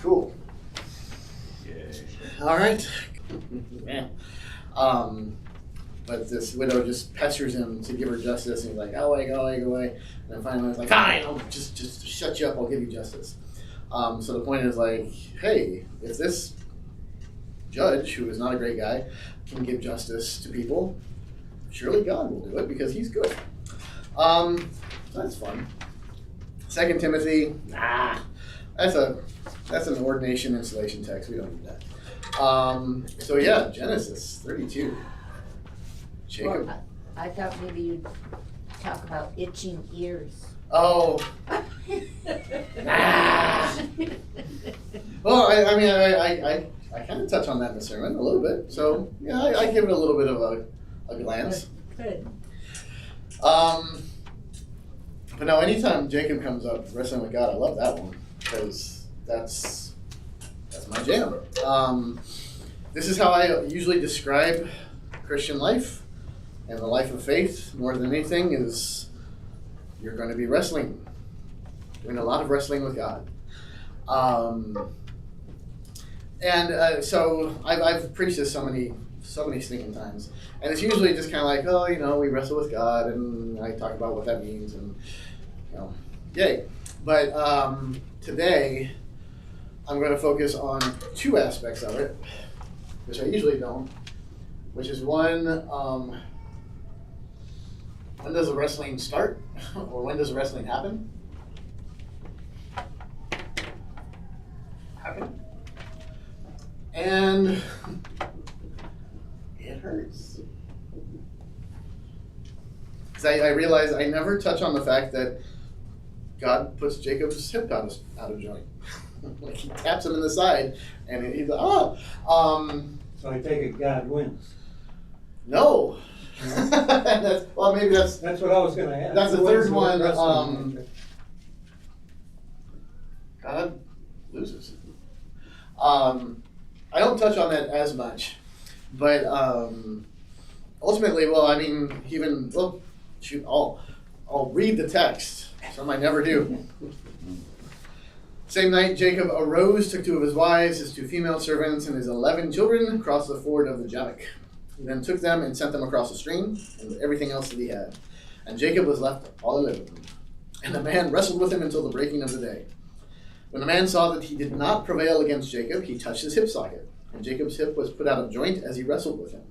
Cool. Yay. All right. Man. But this widow just pesters him to give her justice, and he's like, go away. And then finally he's like, fine, I'll just shut you up, I'll give you justice. So the point is like, hey, if this judge, who is not a great guy, can give justice to people, surely God will do it because he's good. So that's fun. 2 Timothy, that's an ordination installation text. We don't need that. So yeah, Genesis 32. Jacob. Well, I thought maybe you'd talk about itching ears. Oh. Well, I kind of touch on that in the sermon a little bit. So yeah, I give it a little bit of a glance. Good. But no, anytime Jacob comes up wrestling with God, I love that one because that's my jam. This is how I usually describe Christian life and the life of faith more than anything is you're going to be wrestling, doing a lot of wrestling with God. So I've preached this so many stinking times, and it's usually just kind of like, we wrestle with God, and I talk about what that means, and yay. But today I'm going to focus on two aspects of it, which I usually don't, which is one, when does the wrestling start, or when does the wrestling happen? And it hurts. Because I realize I never touch on the fact that God puts Jacob's hip out of joint. Like he taps him in the side, and he's like, So I take it God wins. No. Maybe That's what I was going to ask. That's the Who third wins the one. wrestling? God loses. I don't touch on that as much, but ultimately, I'll read the text. Some I never do. Same night, Jacob arose, took 2 of his wives, his 2 female servants, and his 11 children, crossed the ford of the Jabbok. He then took them and sent them across the stream, and everything else that he had. And Jacob was left all alone with them. And the man wrestled with him until the breaking of the day. When the man saw that he did not prevail against Jacob, he touched his hip socket, and Jacob's hip was put out of joint as he wrestled with him.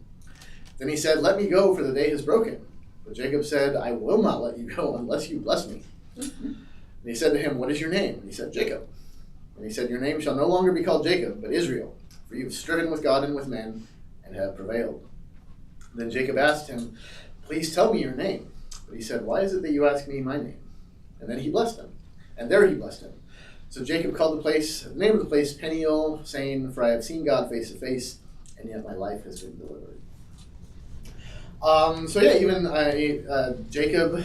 Then he said, "Let me go, for the day has broken." But Jacob said, "I will not let you go unless you bless me." And he said to him, "What is your name?" And he said, "Jacob." And he said, "Your name shall no longer be called Jacob, but Israel, for you have striven with God and with men, and have prevailed." Then Jacob asked him, "Please tell me your name." But he said, "Why is it that you ask me my name?" And then he blessed him. And there he blessed him. So Jacob called the name of the place Peniel, saying, "For I have seen God face to face, and yet my life has been delivered." Jacob,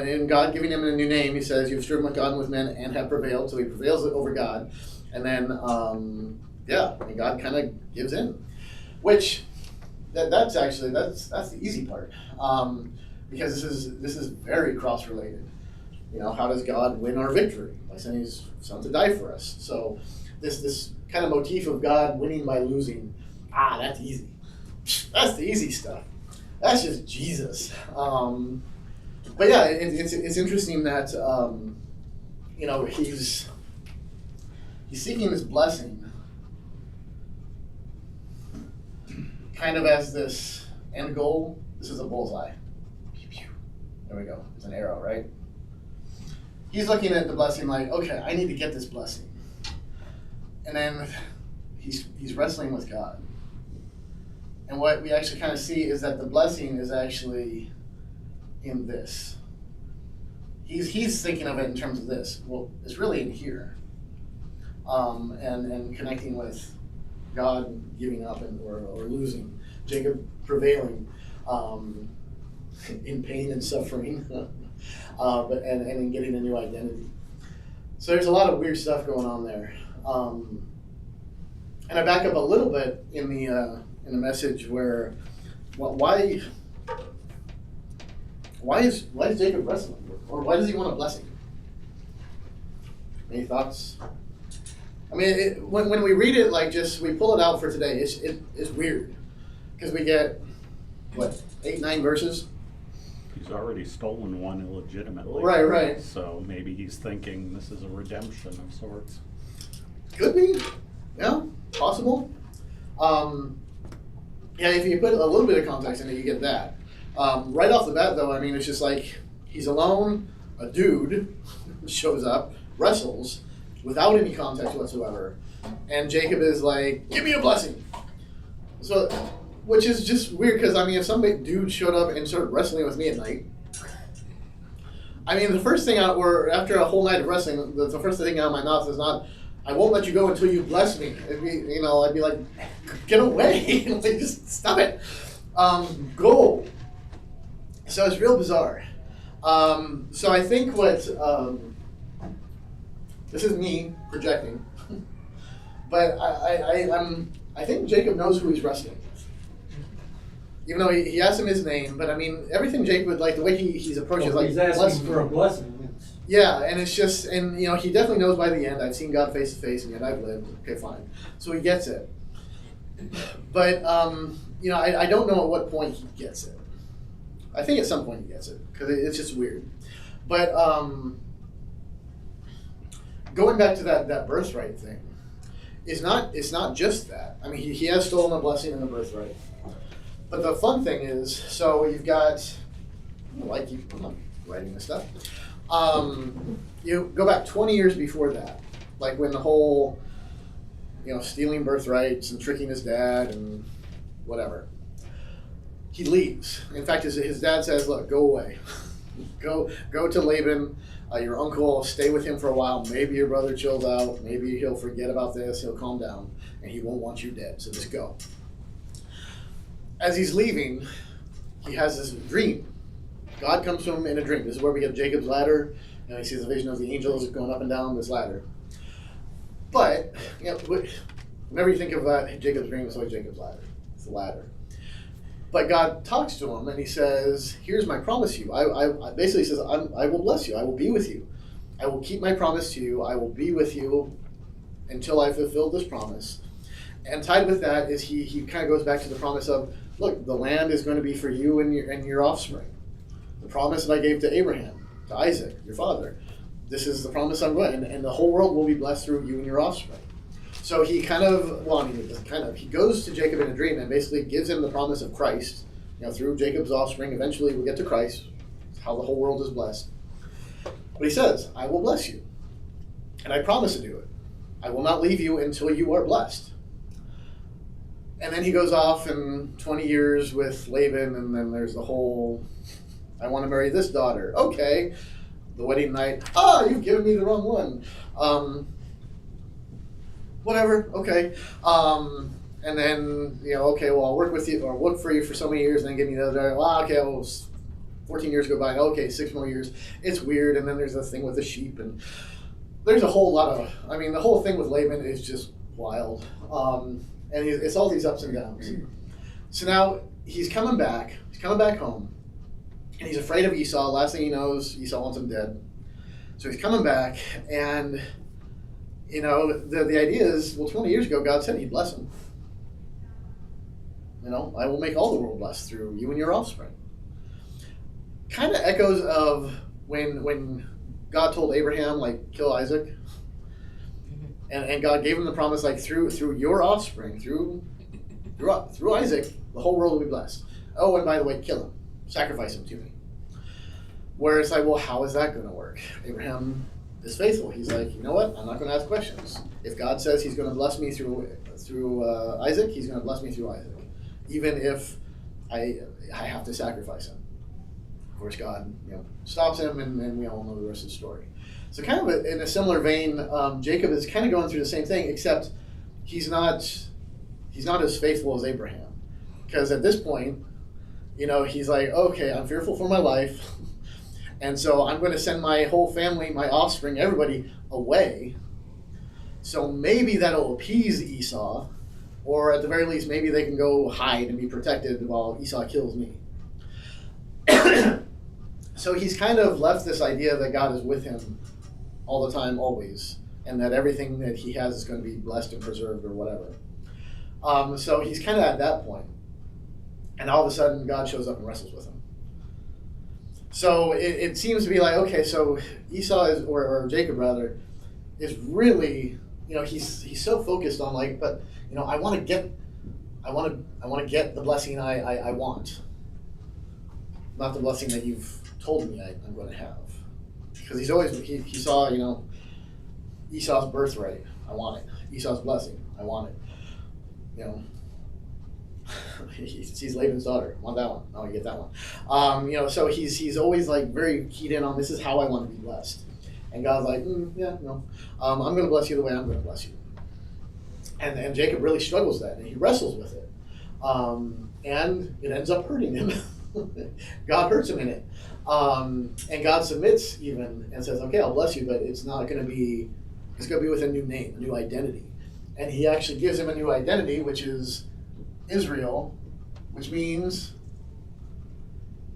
and God giving him a new name, he says, "You've striven with God and with men and have prevailed." So he prevails over God. And then, and God kind of gives in. Which, that's the easy part. Because this is very cross-related. How does God win our victory? By sending his son to die for us. So this kind of motif of God winning by losing, that's easy. That's the easy stuff. That's just Jesus. But yeah, it's interesting that he's seeking this blessing, kind of as this end goal. This is a bullseye. There we go. It's an arrow, right? He's looking at the blessing like, okay, I need to get this blessing. And then he's wrestling with God. And what we actually kind of see is that the blessing is actually in this. He's thinking of it in terms of this. Well, it's really in here. And connecting with God giving up or losing, Jacob prevailing, in pain and suffering, but in getting a new identity. So there's a lot of weird stuff going on there. And I back up a little bit in the message where, why Why is Jacob wrestling? Or why does he want a blessing? Any thoughts? I mean, when we read it, like we pull it out for today, it's weird. Because we get, 8, 9 verses? He's already stolen one illegitimately. Right. So maybe he's thinking this is a redemption of sorts. Could be. Yeah, possible. Yeah, if you put a little bit of context in it, you get that. Right off the bat, though, I mean, it's just like he's alone, a dude shows up, wrestles, without any context whatsoever, and Jacob is like, give me a blessing. So, which is just weird, because, I mean, if some big dude showed up and started wrestling with me at night, I mean, the first thing after a whole night of wrestling, the first thing out of my mouth is not, I won't let you go until you bless me. I'd be like, get away. Like, just stop it. Go. So it's real bizarre. So I think this is me projecting, but I think Jacob knows who he's wrestling with. Even though he asked him his name, but I mean, everything Jacob would, like, the way he's approaching is like, he's asking for a blessing. Yeah, and it's just, and he definitely knows by the end, I've seen God face to face, and yet I've lived. Okay, fine. So he gets it. But, I don't know at what point he gets it. I think at some point he gets it, because it's just weird. But going back to that birthright thing, it's not just that. I mean, he has stolen a blessing and a birthright. But the fun thing is, so you've got, I'm not writing this stuff. You go back 20 years before that, like when the whole, stealing birthrights and tricking his dad and whatever. He leaves. In fact, his dad says, look, go away. go to Laban, your uncle, stay with him for a while. Maybe your brother chills out. Maybe he'll forget about this. He'll calm down and he won't want you dead. So just go. As he's leaving, he has this dream. God comes to him in a dream. This is where we get Jacob's ladder. He sees a vision of the angels going up and down this ladder. But, whenever you think of Jacob's dream, it's always Jacob's ladder. It's the ladder. But God talks to him and he says, here's my promise to you. I basically says, I will bless you. I will be with you. I will keep my promise to you. I will be with you until I fulfill this promise. And tied with that is he kind of goes back to the promise of, look, the land is going to be for you and your offspring. The promise that I gave to Abraham, to Isaac, your father. This is the promise I'm going, and the whole world will be blessed through you and your offspring. So he he goes to Jacob in a dream and basically gives him the promise of Christ. Through Jacob's offspring, eventually we'll get to Christ. It's how the whole world is blessed. But he says, I will bless you. And I promise to do it. I will not leave you until you are blessed. And then he goes off in 20 years with Laban, and then there's the whole, I want to marry this daughter. Okay. The wedding night. You've given me the wrong one. Whatever. Okay. And then, okay, well, I'll work with you or work for you for so many years and then give me the other. Well, okay, 14 years go by. Okay, 6 more years. It's weird. And then there's the thing with the sheep. And there's a whole lot of, the whole thing with Laban is just wild. And it's all these ups and downs. So now he's coming back. He's coming back home. And he's afraid of Esau. Last thing he knows, Esau wants him dead. So he's coming back. And, the idea is, 20 years ago, God said he'd bless him. I will make all the world blessed through you and your offspring. Kind of echoes of when God told Abraham, kill Isaac. And God gave him the promise, through your offspring, through Isaac, the whole world will be blessed. Oh, and by the way, kill him. Sacrifice him to me. Where it's how is that going to work? Abraham is faithful. He's like, you know what? I'm not going to ask questions. If God says he's going to bless me through Isaac, he's going to bless me through Isaac. Even if I have to sacrifice him. Of course, God stops him, and we all know the rest of the story. So kind of in a similar vein, Jacob is kind of going through the same thing, except he's not as faithful as Abraham. Because at this point, he's like, okay, I'm fearful for my life. And so I'm going to send my whole family, my offspring, everybody away. So maybe that'll appease Esau. Or at the very least, maybe they can go hide and be protected while Esau kills me. So he's kind of left this idea that God is with him all the time, always, and that everything that he has is going to be blessed and preserved or whatever. So he's kind of at that point. And all of a sudden, God shows up and wrestles with him. So it seems to be like, okay, so Esau is, or Jacob rather, is really, he's so focused on like, but I want to get the blessing I want, not the blessing that you've told me I'm going to have, because he saw Esau's birthright, I want it. Esau's blessing, I want it. He sees Laban's daughter, I want that one. Oh, you get that one. So he's always like very keyed in on this is how I want to be blessed, and God's like, yeah, no, I'm going to bless you the way I'm going to bless you. And Jacob really struggles with that, and he wrestles with it, and it ends up hurting him. God hurts him in it, and God submits even and says, okay, I'll bless you, but it's not going to be. It's going to be with a new name, a new identity, and he actually gives him a new identity, which is Israel, which means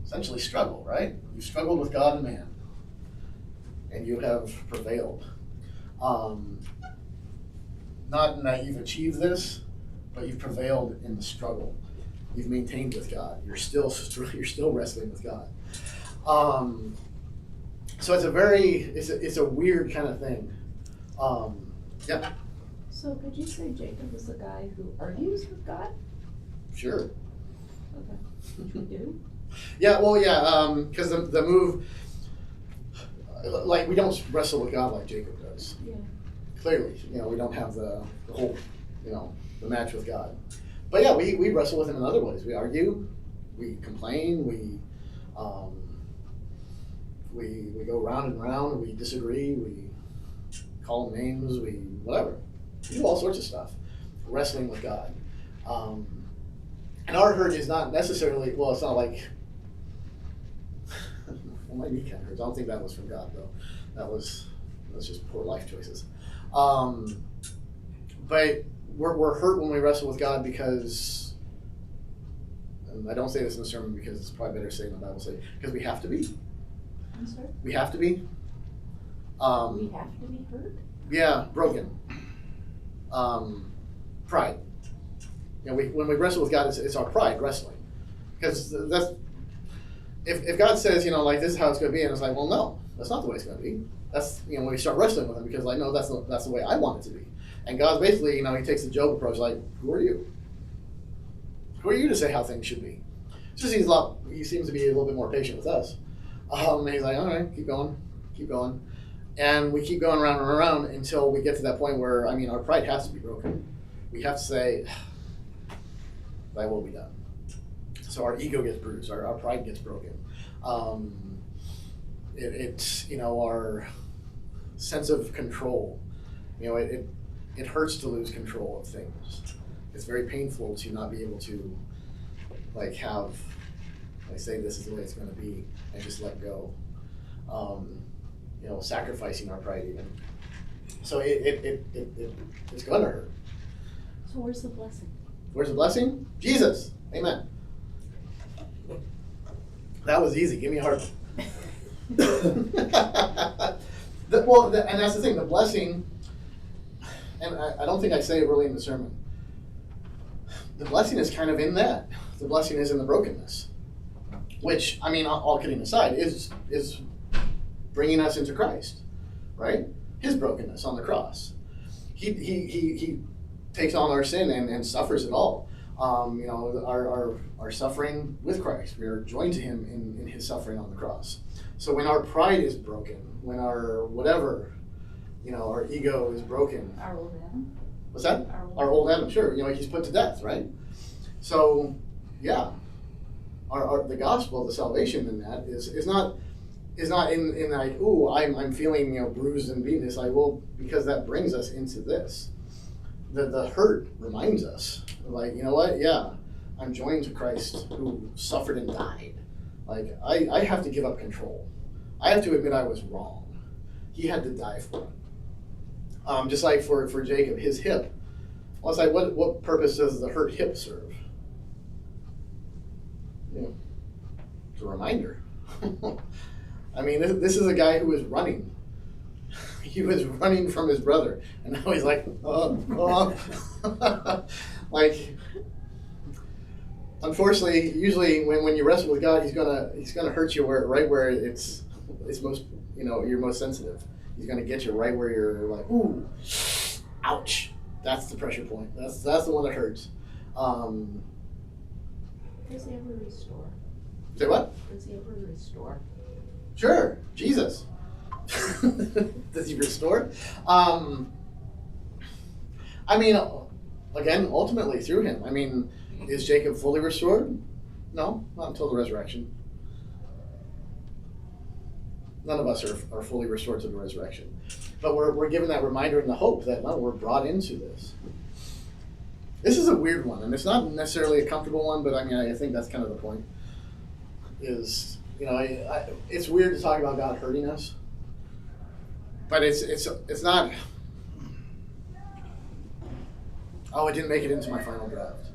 essentially struggle, right? You struggled with God and man, and you have prevailed. Not in that you've achieved this, but you've prevailed in the struggle. You've maintained with God. You're still wrestling with God. So it's a weird kind of thing. Yeah. So could you say Jacob is the guy who argues with God? Sure. Okay. You do? Yeah, well, yeah, because the move, like, we don't wrestle with God like Jacob does. Yeah. Clearly, we don't have the whole, the match with God. But yeah, we wrestle with him in other ways. We argue, we complain, we go round and round, we disagree, we call him names, we whatever. We do all sorts of stuff, wrestling with God. And our hurt is not necessarily, well, it's not like, well, my knee kind of hurts. I don't think that was from God, though. That's just poor life choices. But we're hurt when we wrestle with God because, and I don't say this in the sermon because it's probably better saying the Bible say, because we have to be. I'm sorry? We have to be. We have to be hurt? Yeah, broken. Pride. When we wrestle with God, it's our pride wrestling. Because that's, if God says, like, this is how it's going to be, and it's like, well, no, that's not the way it's going to be. That's, when we start wrestling with him, because like, no, that's the way I want it to be. And God's basically, he takes the Job approach, like, who are you? Who are you to say how things should be? It's just he seems to be a little bit more patient with us. And he's like, all right, keep going. And we keep going around and around until we get to that point where, our pride has to be broken. We have to say, thy will be done. So our ego gets bruised, our pride gets broken. It's our sense of control. It hurts to lose control of things. It's very painful to not be able to say this is the way it's going to be and just let go. Sacrificing our pride even. So it's going to hurt. So where's the blessing? Where's the blessing? Jesus. Amen. That was easy. Give me a heart. And that's the thing. The blessing, and I don't think I say it really in the sermon. The blessing is kind of in that. The blessing is in the brokenness, which, all kidding aside, is bringing us into Christ, right? His brokenness on the cross. He takes on our sin and suffers it all. Our suffering with Christ. We are joined to him in his suffering on the cross. So when our pride is broken, when our whatever, our ego is broken. Our old Adam? What's that? Our old Adam, sure. He's put to death, right? So, yeah. The gospel, the salvation in that is not in like, ooh, I'm feeling bruised and beaten. It's like, well, because that brings us into this. The hurt reminds us, like, you know what? Yeah, I'm joined to Christ who suffered and died. Like, I have to give up control. I have to admit I was wrong. He had to die for it. Just like for Jacob, his hip. Well, it's like, what purpose does the hurt hip serve? It's a reminder. I mean, this is a guy who was running. He was running from his brother, and now he's like, like. Unfortunately, usually when you wrestle with God, he's gonna hurt you right where it's most, you're most sensitive. He's gonna get you right where you're like, ooh, ouch. That's the pressure point. That's the one that hurts. Does he ever restore? Say what? Does he ever restore? Sure, Jesus. Does he restore? I mean, again, ultimately through him. I mean, is Jacob fully restored? No, not until the resurrection. None of us are fully restored to the resurrection. But we're given that reminder and the hope that, no, we're brought into this. This is a weird one, and it's not necessarily a comfortable one, but I mean, I think that's kind of the point. Is, it's weird to talk about God hurting us, but it's not, oh, it didn't make it into my final draft.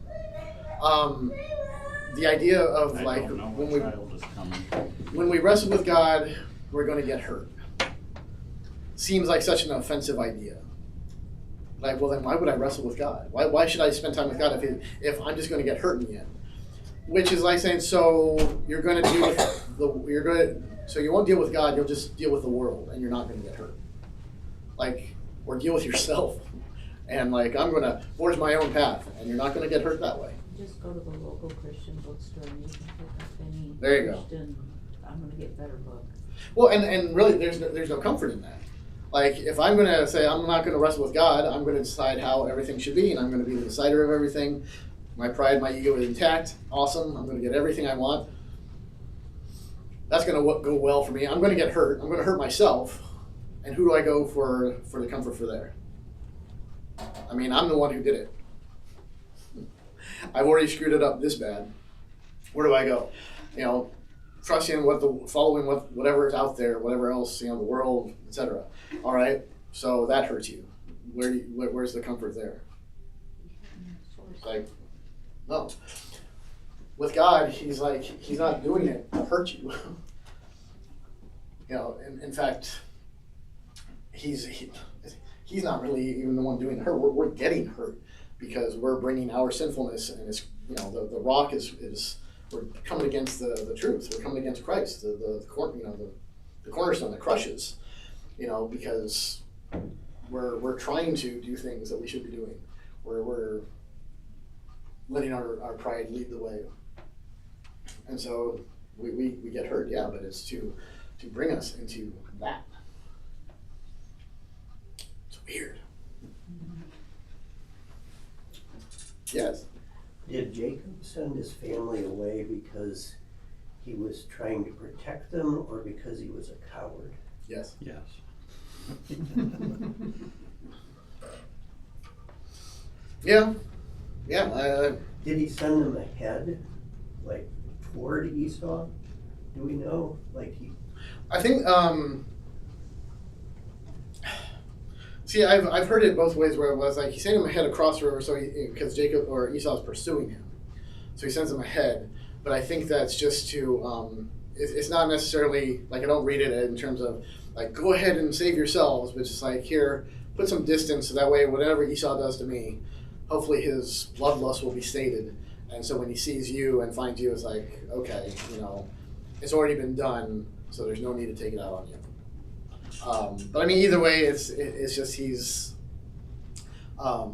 The idea of I like, don't know what child is coming. when we wrestle with God, we're going to get hurt. Seems like such an offensive idea. Like, well, then why would I wrestle with God? Why should I spend time with God if I'm just going to get hurt in the end? Which is like saying, so you're going to deal with so you won't deal with God, you'll just deal with the world, and you're not going to get hurt. Like, or deal with yourself, and like, I'm going to forge my own path, and you're not going to get hurt that way. Just go to the local Christian bookstore and you can pick up any There you go. Christian, I'm gonna get better book. Well, and really, there's no comfort in that. Like, if I'm going to say I'm not going to wrestle with God, I'm going to decide how everything should be, and I'm going to be the decider of everything. My pride, my ego is intact. Awesome. I'm going to get everything I want. That's going to go well for me. I'm going to get hurt. I'm going to hurt myself. And who do I go for the comfort for there? I mean, I'm the one who did it. I've already screwed it up this bad. Where do I go? Trusting following whatever is out there, whatever else, the world, etc. All right, so that hurts you. Where's the comfort there? Like, no. With God, he's not doing it to hurt you. In fact, he's not really even the one doing the hurt. We're getting hurt because we're bringing our sinfulness, and it's the rock is. We're coming against the truth. We're coming against Christ, the cornerstone that crushes, because we're trying to do things that we should be doing. We're letting our pride lead the way, and so we get hurt. Yeah, but it's to bring us into that. It's weird. Yes. Did Jacob send his family away because he was trying to protect them or because he was a coward? Yes. Yes. Yeah. Yeah. Did he send them ahead, like toward Esau? Do we know? I think. See, I've heard it both ways, where it was like he sent him ahead across the river, because Jacob or Esau is pursuing him, so he sends him ahead. But I think that's just to. It's not necessarily like, I don't read it in terms of like, go ahead and save yourselves, but just like, here, put some distance so that way whatever Esau does to me, hopefully his bloodlust will be sated, and so when he sees you and finds you, it's like, okay, it's already been done, so there's no need to take it out on you. But I mean, either way, it's just he's a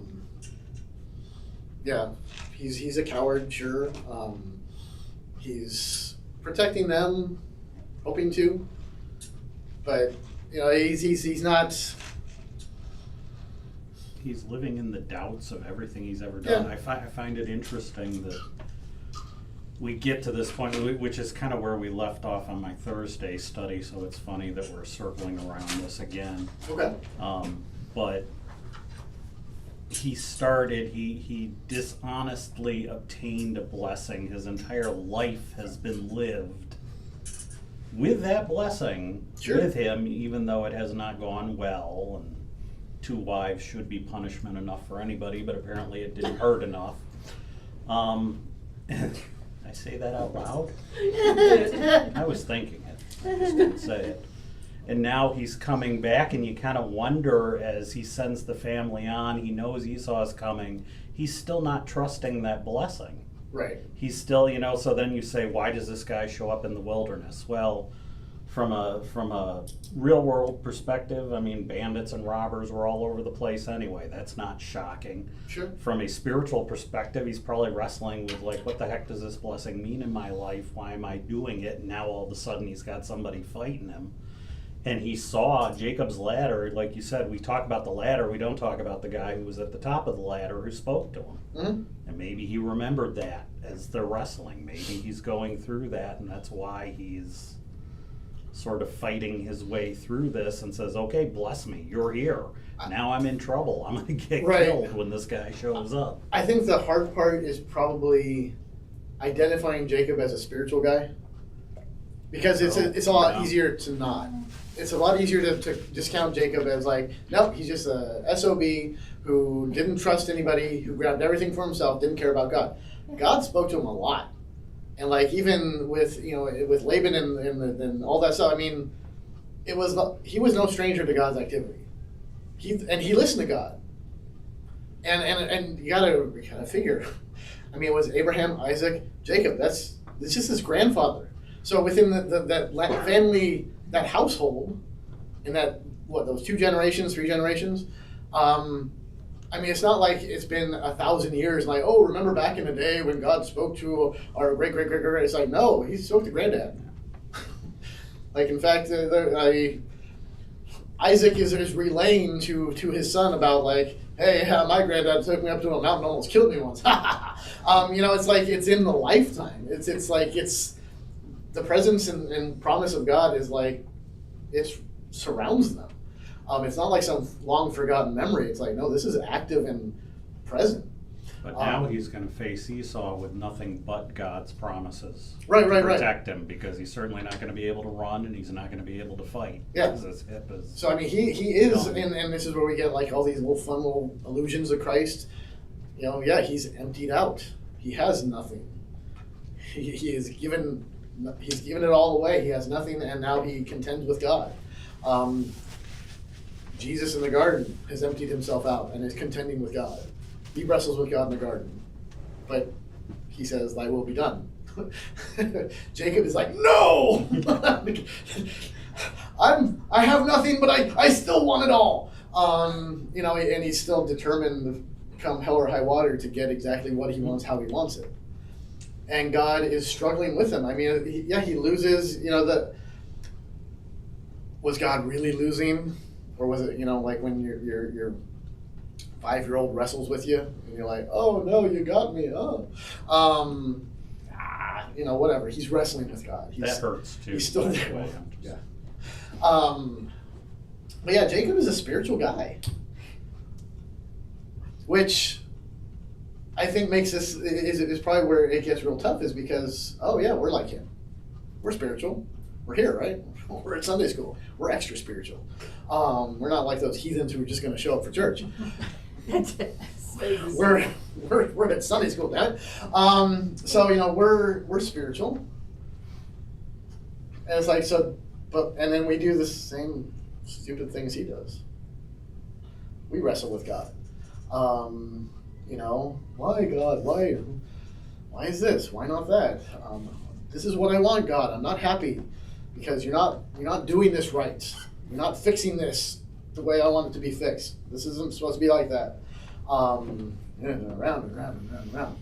coward, sure. He's protecting them, hoping to, but he's not. He's living in the doubts of everything he's ever done. Yeah. I find it interesting that we get to this point, which is kind of where we left off on my Thursday study, so it's funny that we're circling around this again. Okay. But he dishonestly obtained a blessing. His entire life has been lived with that blessing, Sure. with him, even though it has not gone well, and 2 wives should be punishment enough for anybody, but apparently it didn't hurt enough. I say that out loud? I was thinking it. He just didn't say it. And now he's coming back, and you kind of wonder as he sends the family on, he knows Esau's coming, he's still not trusting that blessing. Right. He's still, so then you say, why does this guy show up in the wilderness? Well, from a real world perspective, I mean, bandits and robbers were all over the place anyway. That's not shocking. Sure. From a spiritual perspective, he's probably wrestling with, like, what the heck does this blessing mean in my life? Why am I doing it? And now all of a sudden he's got somebody fighting him. And he saw Jacob's ladder, like you said, we talk about the ladder, we don't talk about the guy who was at the top of the ladder who spoke to him. Mm-hmm. And maybe he remembered that as they're wrestling. Maybe he's going through that, and that's why he's sort of fighting his way through this and says, okay, bless me, you're here. Now I'm in trouble. I'm going to get killed when this guy shows up. I think the hard part is probably identifying Jacob as a spiritual guy. Because it's a lot easier to not. It's a lot easier to discount Jacob as like, nope, he's just a SOB who didn't trust anybody, who grabbed everything for himself, didn't care about God. God spoke to him a lot. And like even with with Laban and all that stuff, I mean, he was no stranger to God's activity. He listened to God. And you gotta figure. I mean, it was Abraham, Isaac, Jacob. It's just his grandfather. So within that family, that household, in those 2 generations, 3 generations, I mean, it's not like it's been 1,000 years. Like, oh, remember back in the day when God spoke to our great. It's like, no, he spoke to granddad. Like, in fact, Isaac is relaying to his son about like, hey, my granddad took me up to a mountain and almost killed me once. It's like it's in the lifetime. It's like it's the presence and promise of God is like it surrounds them. It's not like some long forgotten memory. It's like, no, this is active and present. But now he's going to face Esau with nothing but God's promises Right. to protect him, because he's certainly not going to be able to run, and he's not going to be able to fight. Yeah. His hip is So I mean, he is, gone. and this is where we get like all these fun little allusions of Christ. He's emptied out. He has nothing. He is given. He's given it all away. He has nothing, and now he contends with God. Jesus in the garden has emptied himself out and is contending with God. He wrestles with God in the garden, but he says, "Thy will be done." Jacob is like, "No, I have nothing, but I still want it all." And he's still determined, come hell or high water, to get exactly what he wants, how he wants it. And God is struggling with him. I mean, he loses. Was God really losing? Or was it, like when your 5-year-old wrestles with you and you're like, oh no, you got me, whatever. He's wrestling with God. that hurts too. He's still by the there. way. I'm just- Yeah. But yeah, Jacob is a spiritual guy, which I think makes this is probably where it gets real tough, is because we're like him. We're spiritual. We're here, right? We're at Sunday school. We're extra spiritual. We're not like those heathens who are just going to show up for church. We're at Sunday school, Dad. We're spiritual, and it's like and then we do the same stupid things he does. We wrestle with God. Why God? Why is this? Why not that? This is what I want, God. I'm not happy because you're not doing this right. You're not fixing this the way I want it to be fixed. This isn't supposed to be like that. Around and round and round.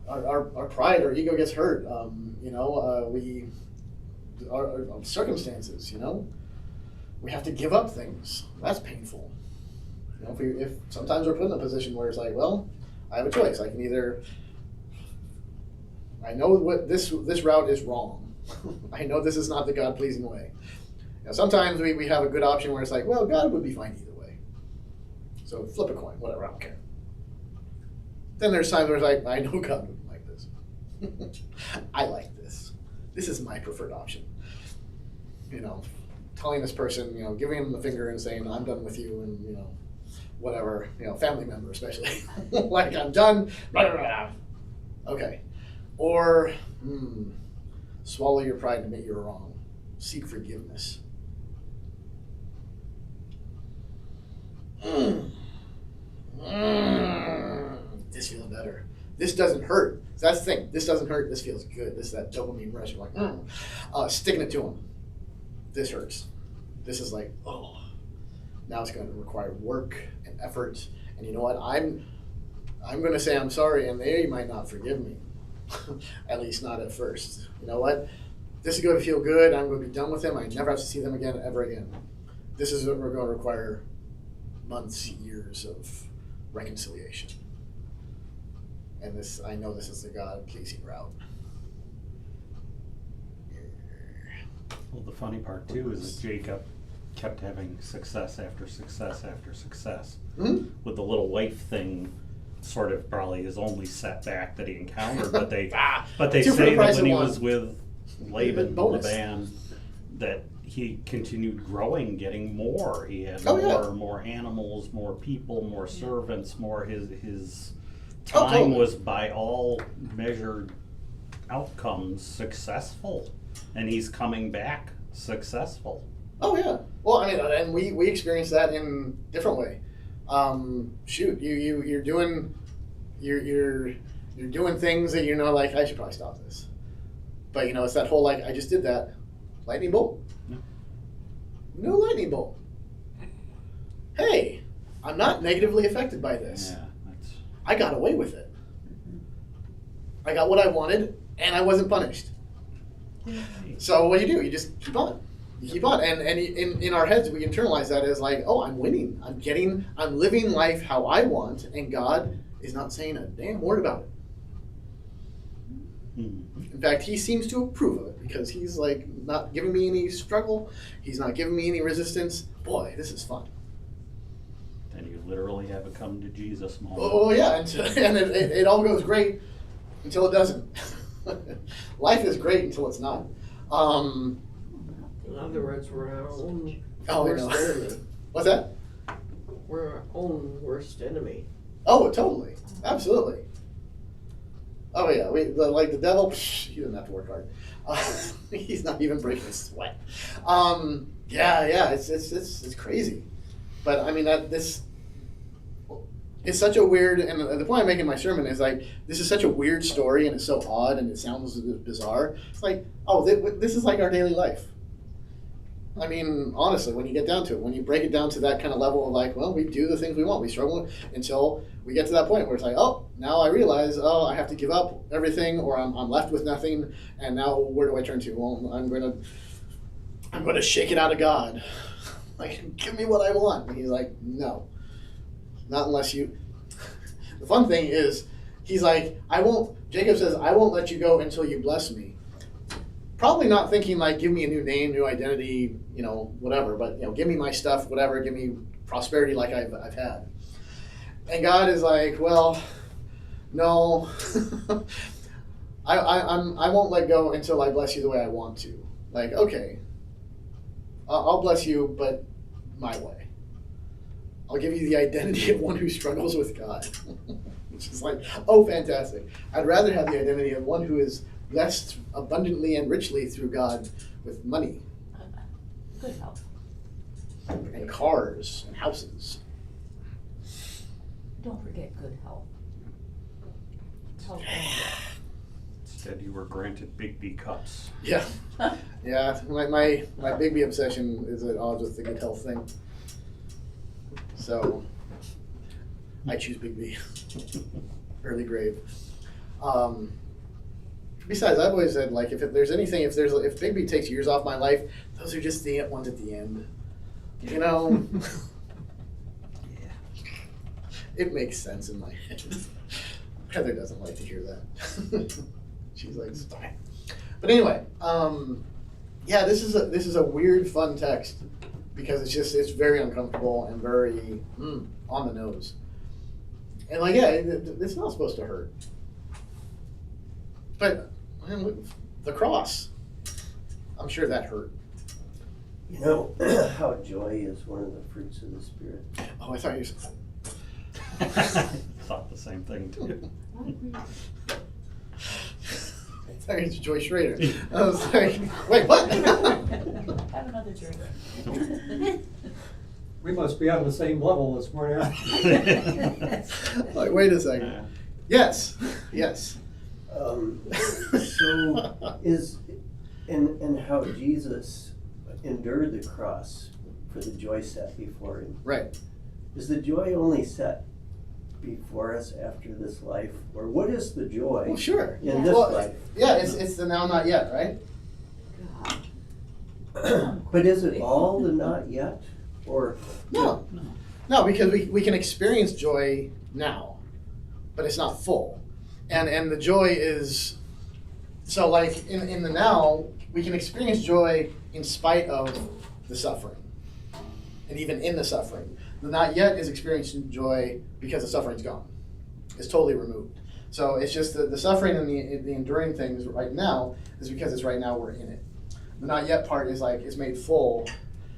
Our pride, our ego gets hurt. Our circumstances. We have to give up things. That's painful. If sometimes we're put in a position where it's like, well, I have a choice. I can either, I know what this route is wrong. I know this is not the God-pleasing way. Sometimes we have a good option where it's like, well, God would be fine either way. So flip a coin, whatever, I don't care. Then there's times where it's like, I know God wouldn't like this. I like this. This is my preferred option. Telling this person, giving him the finger and saying, I'm done with you, and, whatever, family member especially. Like, I'm done. Blah, blah, blah. Okay. Or, swallow your pride and admit you're wrong. seek forgiveness. This feels better. This doesn't hurt. So that's the thing. This doesn't hurt. This feels good. This is that dopamine rush. You're like, sticking it to him. This hurts. This is like, oh. Now it's going to require work and effort. And you know what? I'm going to say I'm sorry, and they might not forgive me. At least not at first. You know what? This is going to feel good. I'm going to be done with them. I never have to see them again, ever again. This is what we're going to require months, years of reconciliation. And this, I know this is the God-pleasing route. Well, the funny part too is that Jacob kept having success after success after success. Hmm? With the little wife thing, sort of probably his only setback that he encountered. But they Two for the say that price when of he one. was with Laban, Bonus. Laban, that he continued growing, getting more. He had Oh, yeah. more animals, more people, more servants, more his Oh, time totally. was by all measured outcomes successful, and he's coming back successful. Oh yeah. Well, I mean, and we experience that in a different way. Shoot, you're doing things that you know, like, I should probably stop this. But you know, it's that whole, like, I just did that. Lightning bolt. Yeah. No lightning bolt. Hey, I'm not negatively affected by this. Yeah, that's I got away with it. I got what I wanted, and I wasn't punished. So what do? You just keep on. You keep on. And in our heads, we internalize that as like, oh, I'm winning. I'm living life how I want, and God is not saying a damn word about it. In fact, he seems to approve of it because he's like not giving me any struggle. He's not giving me any resistance. Boy, this is fun. and you literally have a come to Jesus moment. Oh yeah, and it all goes great until it doesn't. Life is great until it's not. In other words, we're our own Oh, worst no. enemy. What's that? We're our own worst enemy. Oh, totally, absolutely. Oh yeah, like the devil. He doesn't have to work hard. He's not even breaking a sweat. Yeah, it's crazy. But I mean it's such a weird. And the point I'm making in my sermon is like, this is such a weird story, and it's so odd, and it sounds bizarre. It's like, oh, this is like our daily life. I mean, honestly, when you get down to it, when you break it down to that kind of level of like, well, we do the things we want, we struggle until we get to that point where it's like, oh, now I realize, oh, I have to give up everything, or I'm left with nothing, and now where do I turn to? Well, I'm gonna shake it out of God. Like, give me what I want. And he's like, no, not unless you. The fun thing is, he's like, Jacob says, I won't let you go until you bless me. Probably not thinking like, give me a new name, new identity, whatever, but give me my stuff, whatever, give me prosperity like I've had. And God is like, well, no, I won't let go until I bless you the way I want to. Like, okay, I'll bless you, but my way. I'll give you the identity of one who struggles with God. Which is like, oh, fantastic. I'd rather have the identity of one who is blessed abundantly and richly through God with money Good help. and cars and houses. Don't forget good health. Health and Instead, you were granted Big B cups. Yeah. Yeah, my Big obsession is at odds with the good health thing. So I choose Big B. Early grave. Besides, I've always said, like, if Big B takes years off my life, those are just the ones at the end. Yeah. It makes sense in my head. Heather doesn't like to hear that. She's like, stop. But anyway, yeah, this is a weird, fun text because it's very uncomfortable and very on the nose. And like, yeah, it's not supposed to hurt. But the cross, I'm sure that hurt. You know how joy is one of the fruits of the Spirit? Oh, I thought you said Thought the same thing too. thought it was Joyce Schrader. I was like, wait, what? Have another drink. We must be on the same level this morning. Like, wait a second. Yes, yes. So is, and how Jesus endured the cross for the joy set before him. Right. Is the joy only set before us after this life? Or what is the joy Well, sure. in this Well, life? yeah, it's the now, not yet, right? But is it all the not yet? Or No. No, because we can experience joy now, but it's not full. And the joy is, so like in the now, we can experience joy in spite of the suffering. And even in the suffering. The not yet is experiencing joy because the suffering's gone. It's totally removed. So it's just the suffering and the enduring things right now is because it's right now we're in it. The not yet part is like it's made full.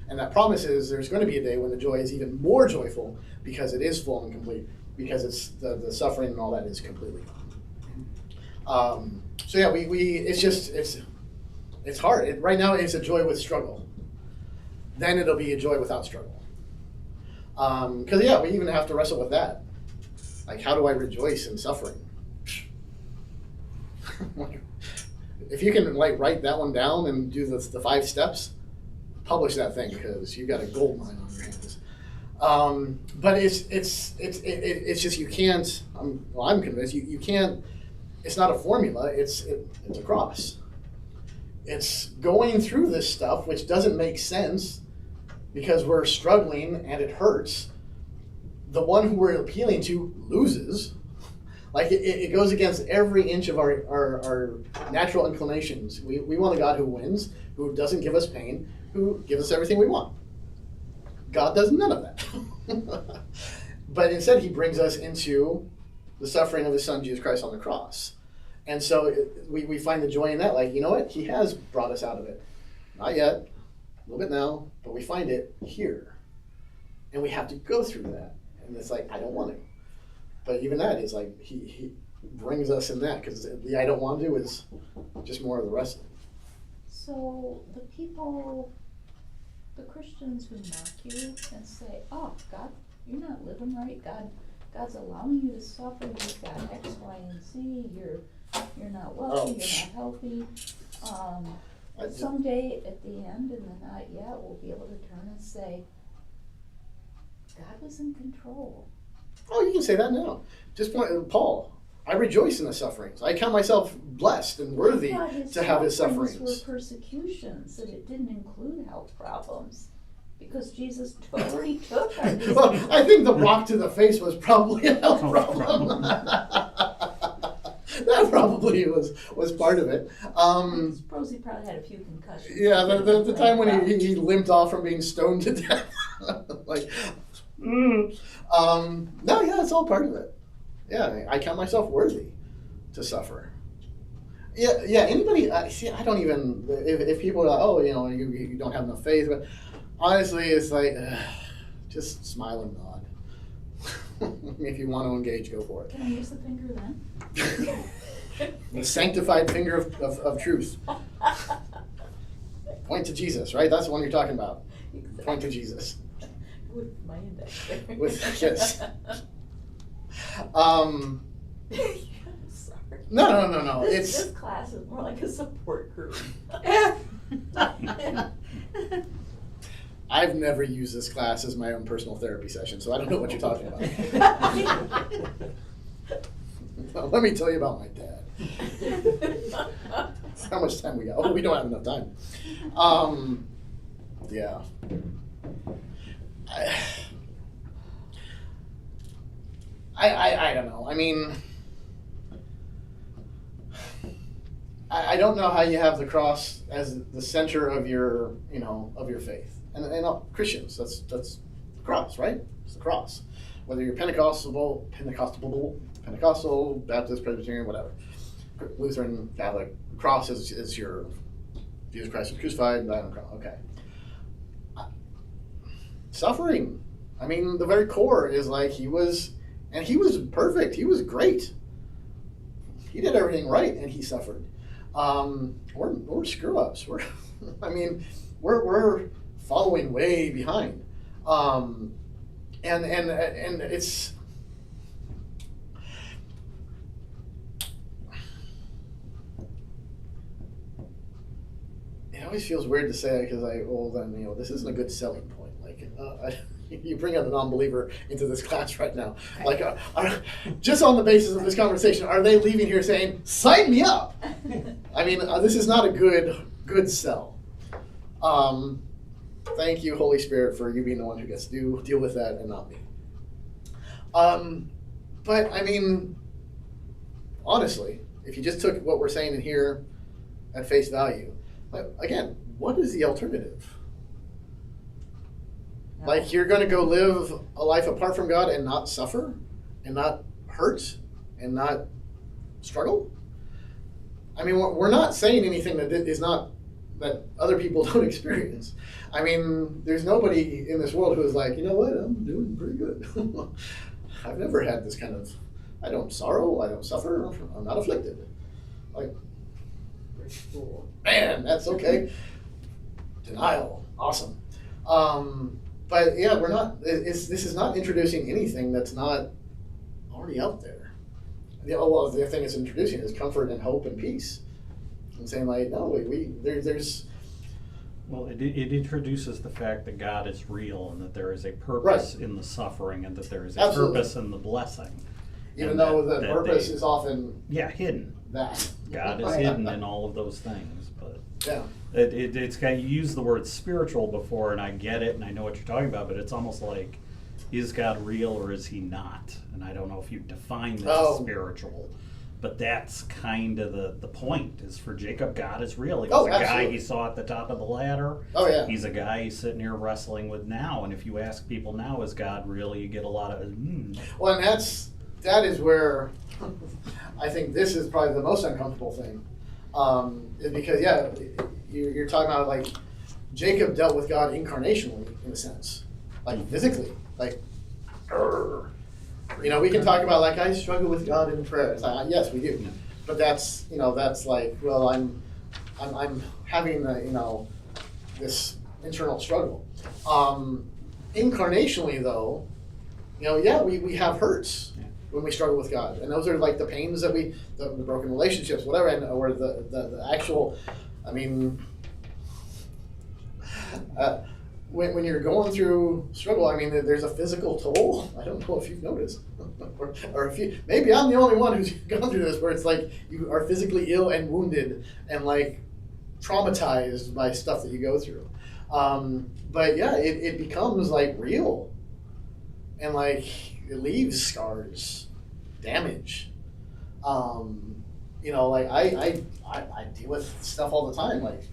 And that promise is there's going to be a day when the joy is even more joyful because it is full and complete, because it's the suffering and all that is completely gone. So yeah, it's hard. Right now it's a joy with struggle. Then it'll be a joy without struggle. Because yeah, we even have to wrestle with that. Like, how do I rejoice in suffering? If you can like write that one down and do the 5 steps, publish that thing because you got a gold mine on your hands. But it's just you can't. I'm convinced you can't. It's not a formula. It's a cross. It's going through this stuff which doesn't make sense because we're struggling and it hurts. The one who we're appealing to loses. Like it goes against every inch of our natural inclinations. We want a God who wins, who doesn't give us pain, who gives us everything we want. God does none of that. But instead he brings us into the suffering of his son Jesus Christ on the cross. And so we find the joy in that. Like, you know what? He has brought us out of it. Not yet, a little bit now, but we find it here. And we have to go through that. And it's like, I don't want to. But even that is like, he brings us in that, because the I don't want to is just more of the wrestling. So the people, the Christians who mock you and say, oh, God, you're not living right. God's allowing you to suffer. You've got X, Y, and Z. You're not wealthy. You're not healthy. Someday at the end, in the not yet, we'll be able to turn and say, God was in control. Oh, you can say that now. Just Paul, I rejoice in the sufferings. I count myself blessed and worthy to have his sufferings. Were persecutions, that it didn't include health problems, because Jesus already took our disease. Well, I think the rock to the face was probably a health problem. That probably was part of it. Suppose he probably had a few concussions. Yeah, the time when he limped off from being stoned to death. Like, no, yeah, it's all part of it. Yeah, I count myself worthy to suffer. Yeah. Anybody? See, I don't even. If people are like, oh, you don't have enough faith, but honestly, it's like, just smile and nod. If you want to engage, go for it. Can I use the finger then? The sanctified finger of truth. Point to Jesus, right? That's the one you're talking about. Exactly. Point to Jesus. With my index finger. With yes. Sorry. No. This class is more like a support group. I've never used this class as my own personal therapy session, so I don't know what you're talking about. Well, let me tell you about my dad. How much time we got? Oh, we don't have enough time. Yeah. I don't know. I mean, I don't know how you have the cross as the center of your faith. And Christians, that's the cross, right? It's the cross. Whether you're Pentecostal, Baptist, Presbyterian, whatever, Lutheran, Catholic, the cross is your Jesus Christ was crucified, died on the cross. Okay. Suffering. I mean, the very core is like he was perfect. He was great. He did everything right, and he suffered. we're screw ups. I mean, we're following way behind. And it's, it always feels weird to say it because this isn't a good selling point. Like, you bring up a non-believer into this class right now. Like, just on the basis of this conversation, are they leaving here saying, sign me up? I mean, this is not a good sell. Thank you, Holy Spirit, for you being the one who gets to deal with that and not me. But I mean, honestly, if you just took what we're saying in here at face value, again, what is the alternative? No. Like, you're going to go live a life apart from God and not suffer and not hurt and not struggle? I mean, we're not saying anything that is not, that other people don't experience. I mean, there's nobody in this world who is like, you know what, I'm doing pretty good. I've never had this kind of, I don't sorrow, I don't suffer, I'm not afflicted. Like, man, that's okay. Denial, awesome. But yeah, we're not, this is not introducing anything that's not already out there. The thing it's introducing is comfort and hope and peace. And saying like, no, there's. Well, it introduces the fact that God is real and that there is a purpose in the suffering and that there is a Absolutely. purpose in the blessing. Even And though the that purpose they- is often hidden. that. God is hidden in all of those things, but Yeah. it's kind of, you used the word spiritual before, and I get it, and I know what you're talking about, but it's almost like, is God real or is he not? And I don't know if you define this as spiritual, but that's kind of the point, is for Jacob, God is real. He was a guy absolutely. he saw at the top of the ladder. Oh yeah. He's a guy he's sitting here wrestling with now, and if you ask people now, is God real, you get a lot of, Well, and that is where I think this is probably the most uncomfortable thing, is because you're talking about like Jacob dealt with God incarnationally in a sense, like physically, like. You know, we can talk about like I struggle with God in prayer. It's like, yes, we do, but that's like, well, I'm having this internal struggle. Incarnationally, though, we have hurts when we struggle with God, and those are like the pains that the broken relationships, whatever, and or the actual, I mean. When you're going through struggle, I mean, there's a physical toll. I don't know if you've noticed, or if you, maybe I'm the only one who's gone through this, where it's like you are physically ill and wounded and like traumatized by stuff that you go through. But yeah, it becomes like real, and like it leaves scars, damage. Like I deal with stuff all the time, like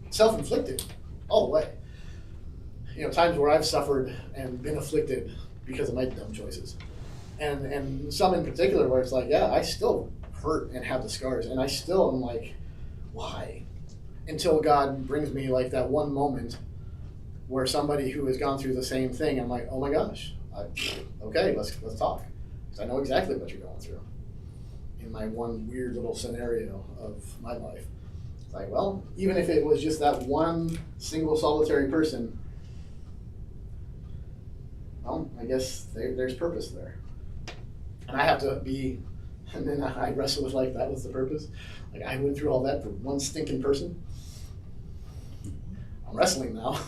self-inflicted, all the way. Times where I've suffered and been afflicted because of my dumb choices. And some in particular where it's like, yeah, I still hurt and have the scars, and I still am like, why? Until God brings me like that one moment where somebody who has gone through the same thing, I'm like, oh my gosh, okay, let's talk. Because I know exactly what you're going through in my one weird little scenario of my life. It's like, well, even if it was just that one single solitary person, well, I guess there's purpose there. And I have to be, and then I wrestle with like, that was the purpose? Like I went through all that for one stinking person? I'm wrestling now.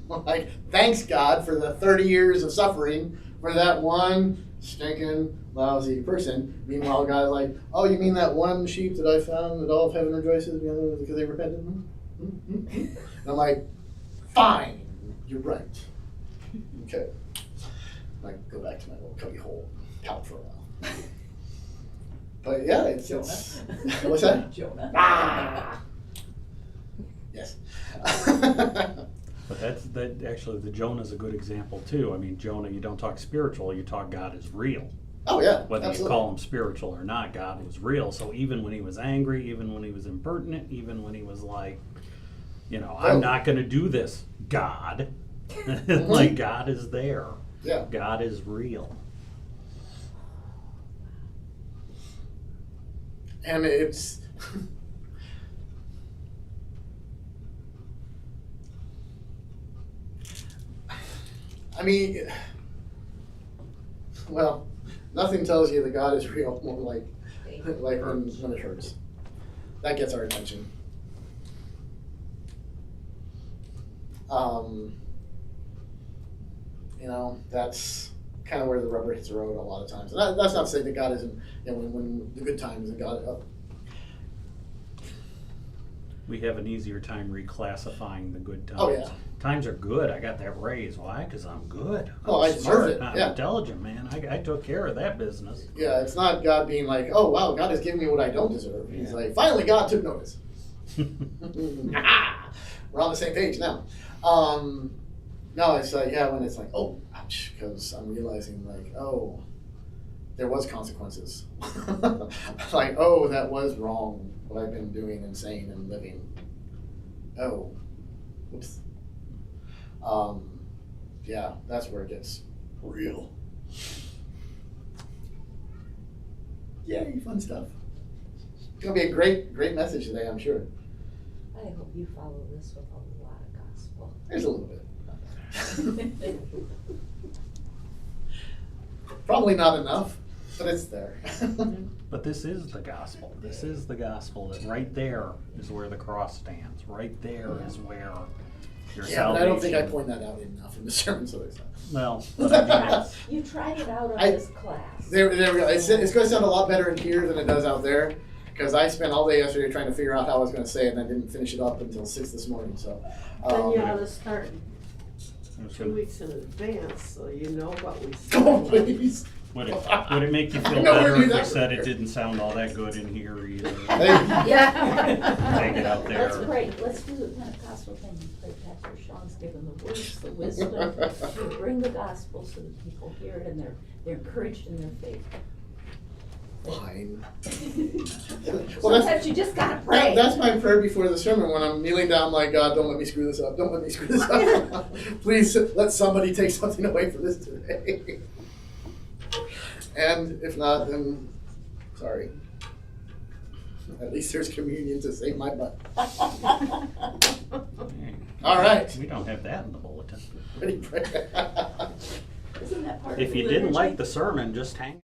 Like, thanks God for the 30 years of suffering for that one stinking lousy person. Meanwhile, God's like, oh, you mean that one sheep that I found that all of heaven rejoices because they repented? And I'm like, fine, you're right. Okay. I go back to my little cubby hole, pout for a while. But yeah, it's what's that? Jonah. Ah! Yes. But actually, the Jonah's a good example too. I mean, Jonah, you don't talk spiritual, you talk God is real. Oh yeah, Whether absolutely. you call him spiritual or not, God was real. So even when he was angry, even when he was impertinent, even when he was like, I'm not going to do this, God. Like, God is there. Yeah. God is real. And it's I mean, well, nothing tells you that God is real more like when it hurts. That gets our attention. You know, that's kind of where the rubber hits the road a lot of times. And that's not to say that God isn't, you know, when the good times and God, We have an easier time reclassifying the good times. Oh, yeah. Times are good. I got that raise. Why? Because I'm good. Oh, I'm I deserve smart. it, I'm yeah. intelligent, man. I took care of that business. yeah, it's not God being like, oh wow, God is giving me what I don't deserve. He's Yeah. like, finally God took notice. We're on the same page now. No, it's like, yeah, when it's like, oh, ouch, because I'm realizing like, oh, there was consequences. Like, oh, that was wrong, what I've been doing and saying and living. Oh, oops. Yeah, that's where it gets real. Yay, fun stuff. It's gonna be a great message today, I'm sure. I hope you follow this with a lot of gospel. There's a little bit. Probably not enough, but it's there. But this is the gospel. This is the gospel. That right there is where the cross stands. Right there is where your Yeah, salvation. but I don't think I point that out enough in the sermon, so there's Well, but I mean, it's- You tried it out on I- this class. there we go. It's gonna sound a lot better in here than it does out there, because I spent all day yesterday trying to figure out how I was gonna say it, and I didn't finish it up until 6 this morning, so. Then you ought to start it's 2 good. weeks in advance, so you know what we Oh, said. please. Would it make you I feel nowhere better near if I that said it prepared. didn't sound all that good in here either? Hey. Yeah. Take it out there. Let's pray, let's do the Pentecostal thing, and pray Pastor Sean's given the words, the wisdom, to bring the gospel so that people hear it and they're encouraged in their faith. Fine. Well, Sometimes you just gotta pray. That's my prayer before the sermon when I'm kneeling down like, God, don't let me screw this up. Don't let me screw this up. Please let somebody take something away from this today. And if not, then sorry. At least there's communion to save my butt. All right. We don't have that in the bulletin. Ready, pray. Isn't that part of If the you didn't liturgy? like the sermon, just hang